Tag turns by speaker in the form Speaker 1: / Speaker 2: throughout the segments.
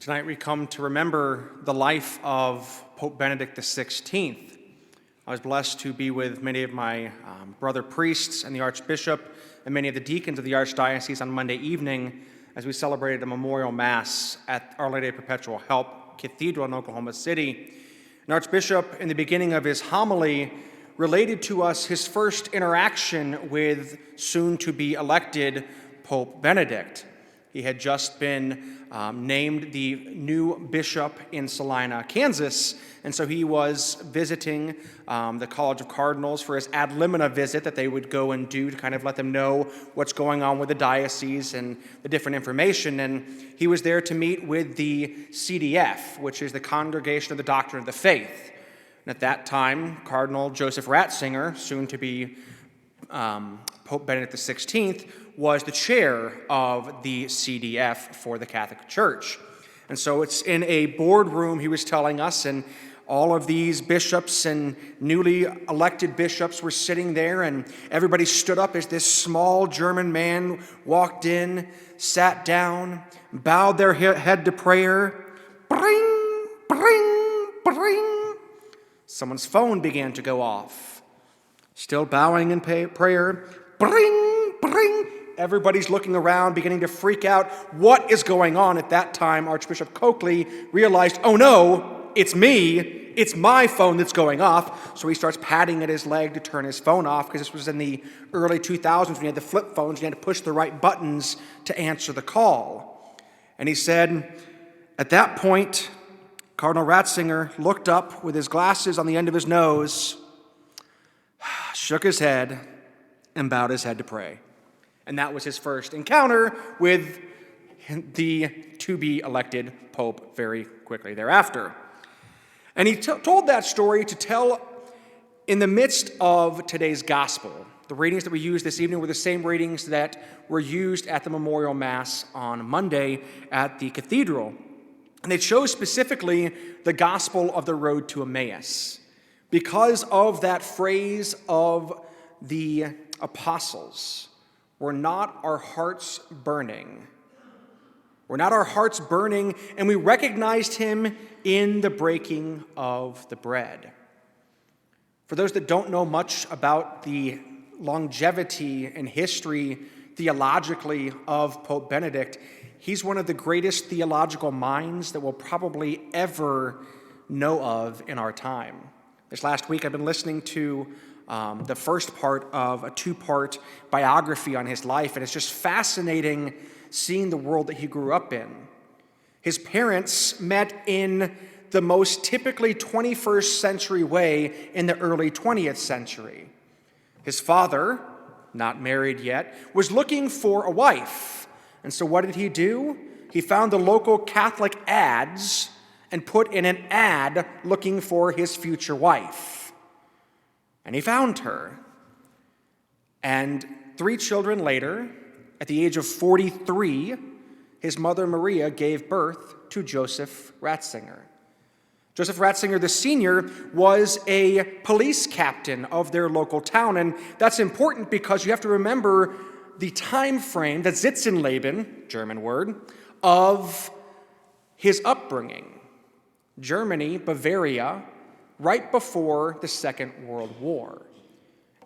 Speaker 1: Tonight we come to remember the life of Pope Benedict XVI. I was blessed to be with many of my brother priests and the Archbishop and many of the deacons of the Archdiocese on Monday evening as we celebrated a memorial Mass at Our Lady of Perpetual Help Cathedral in Oklahoma City. An Archbishop, in the beginning of his homily, related to us his first interaction with soon-to-be elected Pope Benedict. He had just been named the new bishop in Salina, Kansas, and so he was visiting the College of Cardinals for his ad limina visit that they would go and do to kind of let them know what's going on with the diocese and the different information. And he was there to meet with the CDF, which is the Congregation of the Doctrine of the Faith. And at that time, Cardinal Joseph Ratzinger, soon to be Pope Benedict XVI, was the chair of the CDF for the Catholic Church. And so it's in a boardroom, he was telling us, and all of these bishops and newly elected bishops were sitting there, and everybody stood up as this small German man walked in, sat down, bowed their head to prayer. Bring, bring, bring. Someone's phone began to go off. Still bowing in prayer. Bring, bring. Everybody's looking around, beginning to freak out. What is going on? At that time, Archbishop Coakley realized, oh no, it's me. It's my phone that's going off. So he starts patting at his leg to turn his phone off, because this was in the early 2000s when you had the flip phones. You had to push the right buttons to answer the call. And he said, at that point, Cardinal Ratzinger looked up with his glasses on the end of his nose, shook his head, and bowed his head to pray. And that was his first encounter with the to-be-elected pope very quickly thereafter. And he told that story to tell in the midst of today's gospel. The readings that we used this evening were the same readings that were used at the memorial Mass on Monday at the cathedral. And they chose specifically the gospel of the road to Emmaus because of that phrase of the apostles. Were not our hearts burning? Were not our hearts burning? And we recognized him in the breaking of the bread. For those that don't know much about the longevity and history theologically of Pope Benedict, he's one of the greatest theological minds that we'll probably ever know of in our time. This last week I've been listening to the first part of a two-part biography on his life, and it's just fascinating seeing the world that he grew up in. His parents met in the most typically 21st century way in the early 20th century. His father, not married yet, was looking for a wife. And so what did he do? He found the local Catholic ads and put in an ad looking for his future wife. And he found her. And 3 children later, at the age of 43, his mother Maria gave birth to Joseph Ratzinger. Joseph Ratzinger, the senior, was a police captain of their local town. And that's important because you have to remember the time frame, the Sitzenleben, German word, of his upbringing. Germany, Bavaria, right before the Second World War,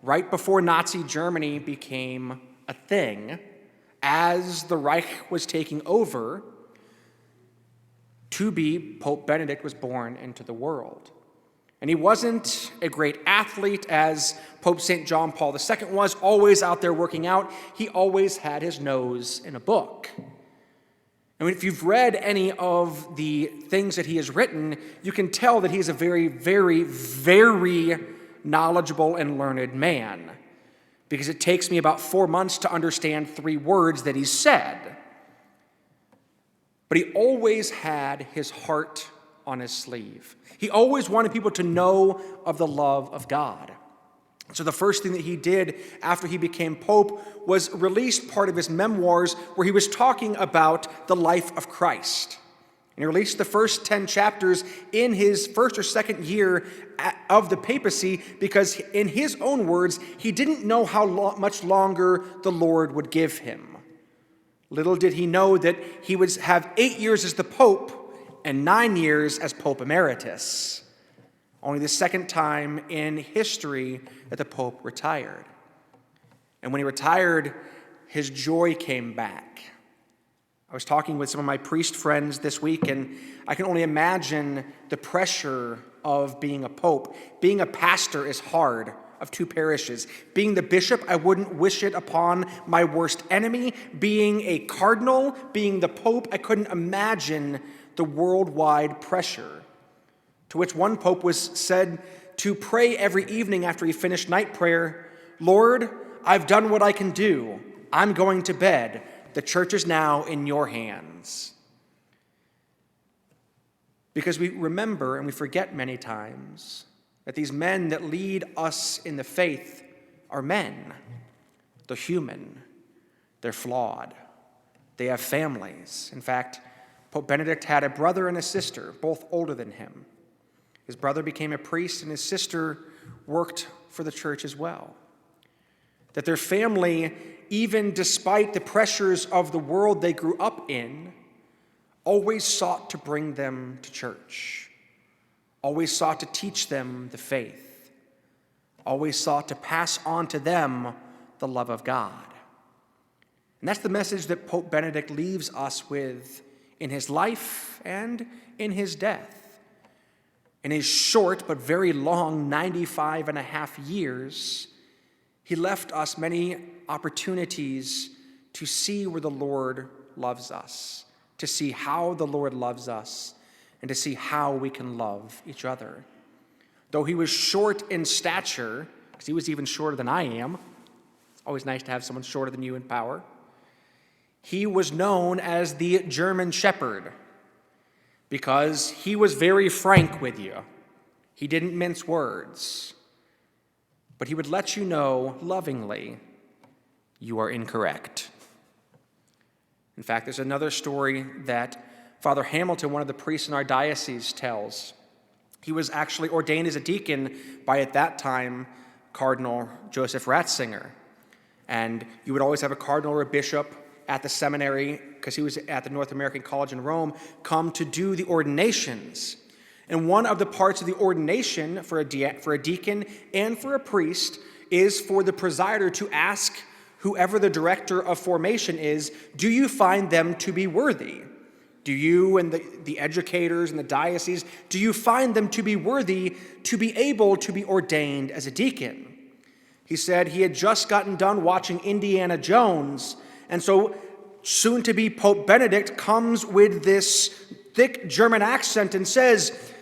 Speaker 1: right before Nazi Germany became a thing, as the Reich was taking over, Pope Benedict was born into the world. And he wasn't a great athlete as Pope St. John Paul II was, always out there working out. He always had his nose in a book. I mean, if you've read any of the things that he has written, you can tell that he's a very, very, very knowledgeable and learned man, because it takes me about 4 months to understand 3 words that he said. But he always had his heart on his sleeve. He always wanted people to know of the love of God. So the first thing that he did after he became pope was release part of his memoirs where he was talking about the life of Christ. And he released the first 10 chapters in his first or second year of the papacy because, in his own words, he didn't know how much longer the Lord would give him. Little did he know that he would have 8 years as the pope and 9 years as Pope Emeritus. Only the second time in history that the Pope retired. And when he retired, his joy came back. I was talking with some of my priest friends this week, and I can only imagine the pressure of being a pope. Being a pastor is hard, of 2 parishes. Being the bishop, I wouldn't wish it upon my worst enemy. Being a cardinal, being the pope, I couldn't imagine the worldwide pressure. To which one pope was said to pray every evening after he finished night prayer, "Lord, I've done what I can do. I'm going to bed. The church is now in your hands." Because we remember and we forget many times that these men that lead us in the faith are men. They're human. They're flawed. They have families. In fact, Pope Benedict had a brother and a sister, both older than him. His brother became a priest and his sister worked for the church as well. That their family, even despite the pressures of the world they grew up in, always sought to bring them to church, always sought to teach them the faith, always sought to pass on to them the love of God. And that's the message that Pope Benedict leaves us with in his life and in his death. In his short but very long 95 and a half years, he left us many opportunities to see where the Lord loves us, to see how the Lord loves us, and to see how we can love each other. Though he was short in stature, because he was even shorter than I am, it's always nice to have someone shorter than you in power, he was known as the German Shepherd because he was very frank with you. He didn't mince words, but he would let you know lovingly, you are incorrect. In fact, there's another story that Father Hamilton, one of the priests in our diocese, tells. He was actually ordained as a deacon by, at that time, Cardinal Joseph Ratzinger. And you would always have a cardinal or a bishop at the seminary, because he was at the North American College in Rome, come to do the ordinations. And one of the parts of the ordination for a deacon and for a priest is for the presider to ask whoever the director of formation is, do you find them to be worthy? Do you and the educators and the diocese, do you find them to be worthy to be able to be ordained as a deacon? He said he had just gotten done watching Indiana Jones, and so soon-to-be Pope Benedict comes with this thick German accent and says,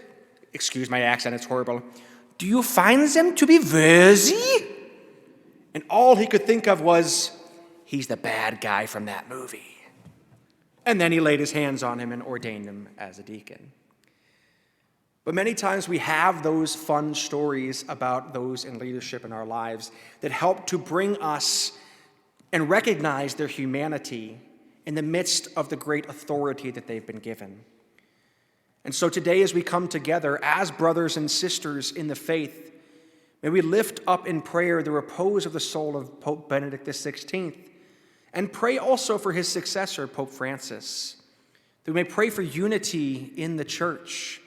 Speaker 1: excuse my accent, it's horrible, do you find them to be worthy? And all he could think of was, he's the bad guy from that movie. And then he laid his hands on him and ordained him as a deacon. But many times we have those fun stories about those in leadership in our lives that help to bring us and recognize their humanity in the midst of the great authority that they've been given. And so today, as we come together as brothers and sisters in the faith, may we lift up in prayer the repose of the soul of Pope Benedict XVI, and pray also for his successor, Pope Francis. That we may pray for unity in the church.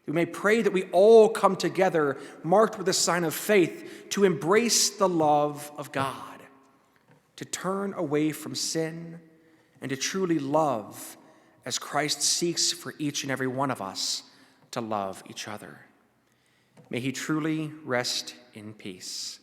Speaker 1: We may pray that we all come together, marked with a sign of faith, to embrace the love of God, to turn away from sin, and to truly love as Christ seeks for each and every one of us to love each other. May he truly rest in peace.